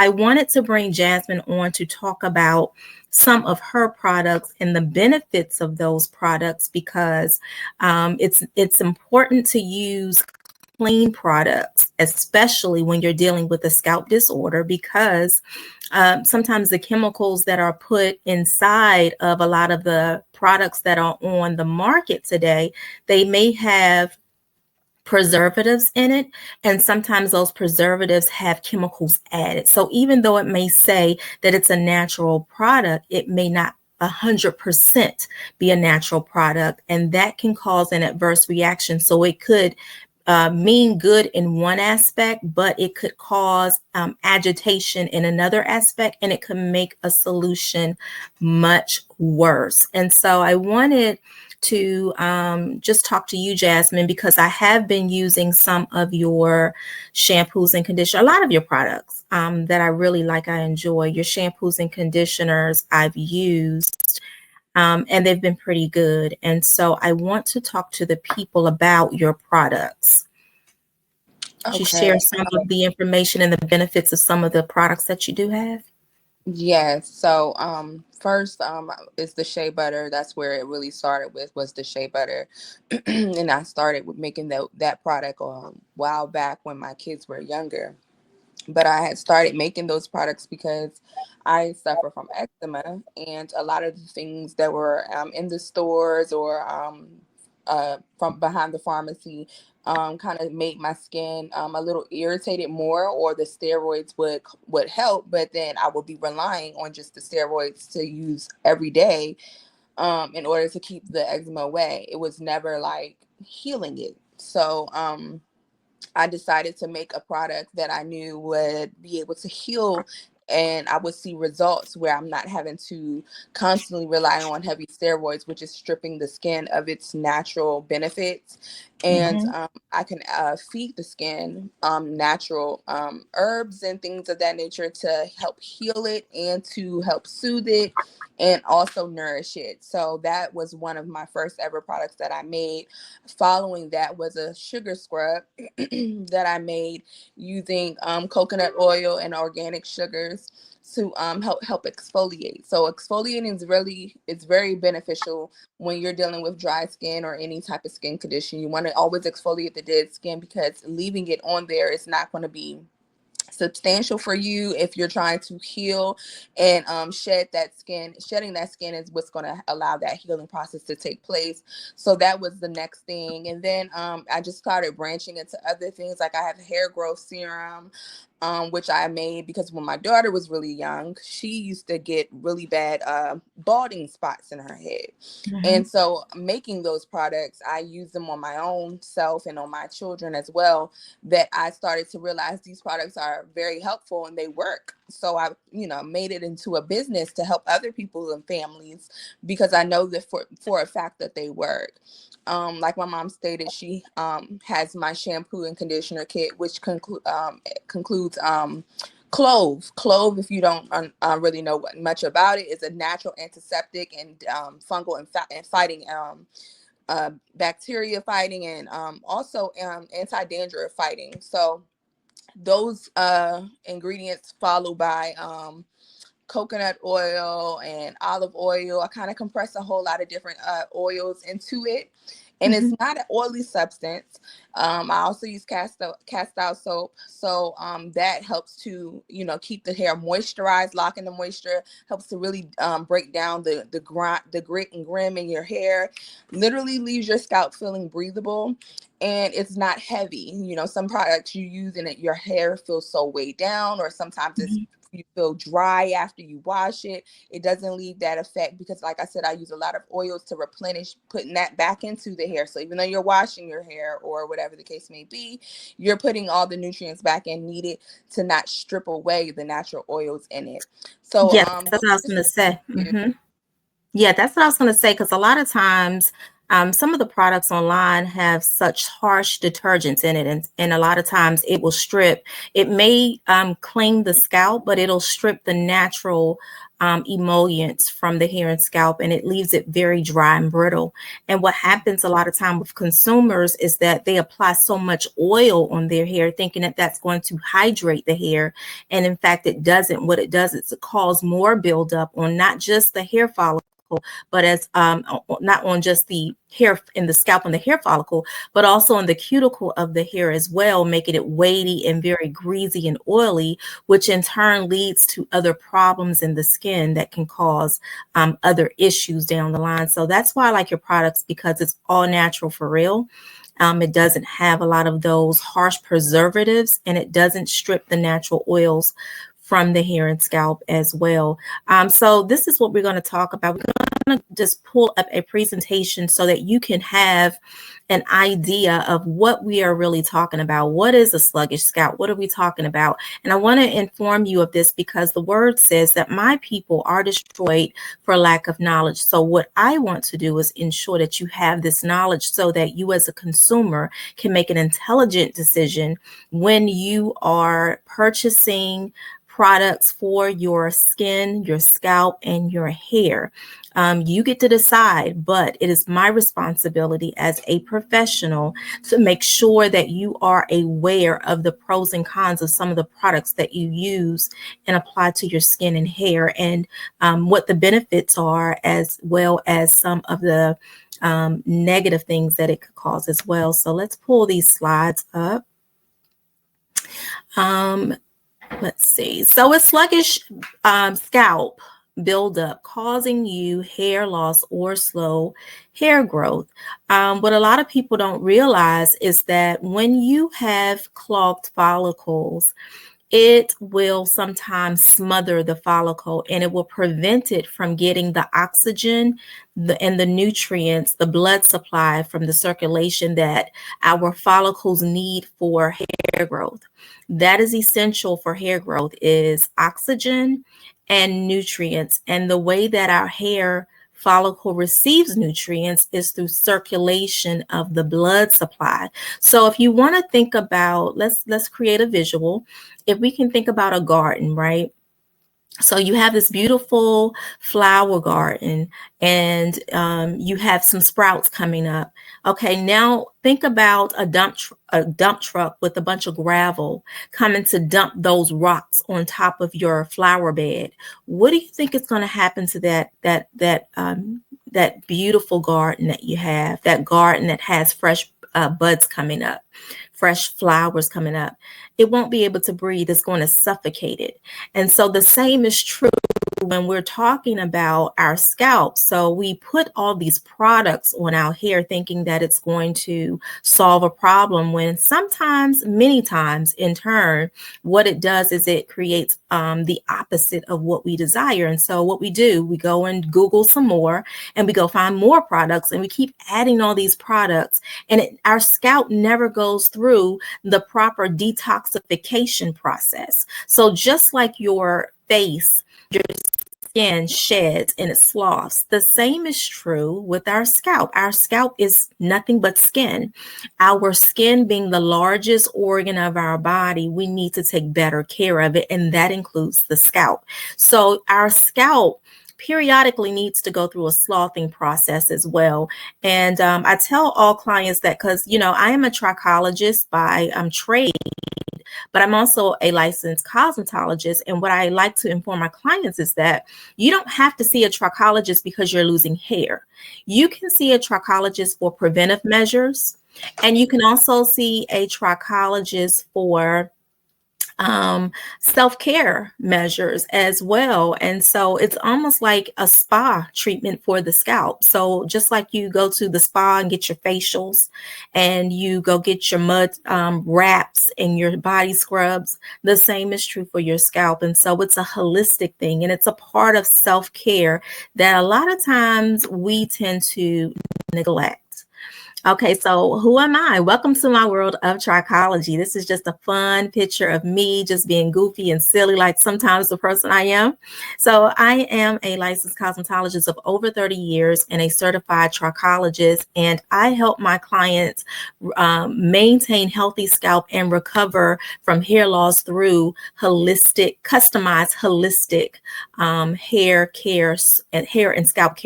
I wanted to bring Jasmine on to talk about some of her products and the benefits of those products, because it's important to use clean products, especially when you're dealing with a scalp disorder, because sometimes the chemicals that are put inside of a lot of the products that are on the market today, they may have preservatives in it, and sometimes those preservatives have chemicals added. So even though it may say that it's a natural product, it may not 100% be a natural product, and that can cause an adverse reaction. So it could mean good in one aspect, but it could cause agitation in another aspect, and it could make a solution much worse. And so I wanted to just talk to you, Jasmine, because I have been using some of your shampoos and conditioners, a lot of your products that I really like. I enjoy your shampoos and conditioners I've used. And they've been pretty good. And so I want to talk to the people about your products. To Okay. share some of the information and the benefits of some of the products that you do have. Yes. So first is the shea butter. That's where it really started with, was the shea butter. And I started with making that product a while back when my kids were younger. But I had started making those products because I suffer from eczema, and a lot of the things that were in the stores or from behind the pharmacy kind of made my skin a little irritated more, or the steroids would help, but then I would be relying on just the steroids to use every day in order to keep the eczema away. It was never like healing it. So I decided to make a product that I knew would be able to heal, and I would see results where I'm not having to constantly rely on heavy steroids, which is stripping the skin of its natural benefits. And Mm-hmm. I can feed the skin natural herbs and things of that nature to help heal it and to help soothe it and also nourish it. So that was one of my first ever products that I made. Following that was a sugar scrub that I made using coconut oil and organic sugars to help exfoliate. So exfoliating is really, it's very beneficial when you're dealing with dry skin or any type of skin condition. You want to always exfoliate the dead skin, because leaving it on there is not going to be substantial for you if you're trying to heal and shed that skin. Shedding that skin is what's going to allow that healing process to take place. So that was the next thing. And then I just started branching into other things. Like I have hair growth serum, which I made because when my daughter was really young, she used to get really bad balding spots in her head. Mm-hmm. And so making those products, I use them on my own self and on my children as well, that I started to realize these products are very helpful and they work. So I, made it into a business to help other people and families, because I know that for a fact that they work. Like my mom stated, she has my shampoo and conditioner kit, which concludes clove. Clove, if you don't really know much about it, is a natural antiseptic and fungal and fighting bacteria fighting, and also anti-dandruff fighting. So those ingredients, followed by coconut oil and olive oil. I kind of compress a whole lot of different oils into it. And it's Mm-hmm. not an oily substance. I also use cast out soap. So that helps to, keep the hair moisturized, lock in the moisture, helps to really break down the grit and grim in your hair, literally leaves your scalp feeling breathable. And it's not heavy. Some products you use and your hair feels so weighed down, or sometimes you feel dry after you wash it. It doesn't leave that effect, because like I said, I use a lot of oils to replenish, putting that back into the hair. So even though you're washing your hair or whatever the case may be, you're putting all the nutrients back in needed to not strip away the natural oils in it. So Yes, that's what I was going to say. Mm-hmm. Yeah, that's what I was going to say, because a lot of times Some of the products online have such harsh detergents in it, and a lot of times it will strip. It may clean the scalp, but it'll strip the natural emollients from the hair and scalp, and it leaves it very dry and brittle. And what happens a lot of time with consumers is that they apply so much oil on their hair, thinking that that's going to hydrate the hair, and in fact, it doesn't. What it does is it causes more buildup on not just the hair follicle, but as not on just the hair in the scalp and the hair follicle, but also on the cuticle of the hair as well, making it weighty and very greasy and oily, which in turn leads to other problems in the skin that can cause other issues down the line. So that's why I like your products, because it's all natural for real. It doesn't have a lot of those harsh preservatives, and it doesn't strip the natural oils from the hair and scalp as well. So this is what we're going to talk about. We're going to just pull up a presentation so that you can have an idea of what we are really talking about. What is a sluggish scalp? What are we talking about? And I want to inform you of this because the word says that my people are destroyed for lack of knowledge. So what I want to do is ensure that you have this knowledge so that you as a consumer can make an intelligent decision when you are purchasing products for your skin, your scalp, and your hair. You get to decide, but it is my responsibility as a professional to make sure that you are aware of the pros and cons of some of the products that you use and apply to your skin and hair, and what the benefits are, as well as some of the negative things that it could cause as well. So let's pull these slides up. Let's see. So a sluggish scalp buildup causing you hair loss or slow hair growth. What a lot of people don't realize is that when you have clogged follicles, it will sometimes smother the follicle, and it will prevent it from getting the oxygen and the nutrients, the blood supply from the circulation that our follicles need for hair growth. That is essential for hair growth, is oxygen and nutrients. And the way that our hair follicle receives nutrients is through circulation of the blood supply. So if you want to think about, let's create a visual. If we can think about a garden, right? So you have this beautiful flower garden, and you have some sprouts coming up. Okay, now think about a dump truck with a bunch of gravel coming to dump those rocks on top of your flower bed. What do you think is going to happen to that beautiful garden that you have? That garden that has fresh buds coming up, fresh flowers coming up. It won't be able to breathe. It's going to suffocate it. And so the same is true when we're talking about our scalp. So we put all these products on our hair thinking that it's going to solve a problem, when sometimes, many times in turn, what it does is it creates the opposite of what we desire. And so what we do, we go and Google some more, and we go find more products, and we keep adding all these products, and our scalp never goes through the proper detoxification process. So just like your face, your skin sheds and it sloughs, the same is true with our scalp. Our scalp is nothing but skin. Our skin being the largest organ of our body, we need to take better care of it, and that includes the scalp. So our scalp periodically needs to go through a sloughing process as well. And I tell all clients that, because, I am a trichologist by trade, but I'm also a licensed cosmetologist. And what I like to inform my clients is that you don't have to see a trichologist because you're losing hair. You can see a trichologist for preventive measures, and you can also see a trichologist for self-care measures as well. And so it's almost like a spa treatment for the scalp. So just like you go to the spa and get your facials, and you go get your mud wraps and your body scrubs, the same is true for your scalp. And so it's a holistic thing, and it's a part of self-care that a lot of times we tend to neglect. Okay, so who am I? Welcome to my world of trichology. This is just a fun picture of me just being goofy and silly, like sometimes the person I am. So, I am a licensed cosmetologist of over 30 years and a certified trichologist, and I help my clients maintain healthy scalp and recover from hair loss through customized holistic hair care and hair and scalp care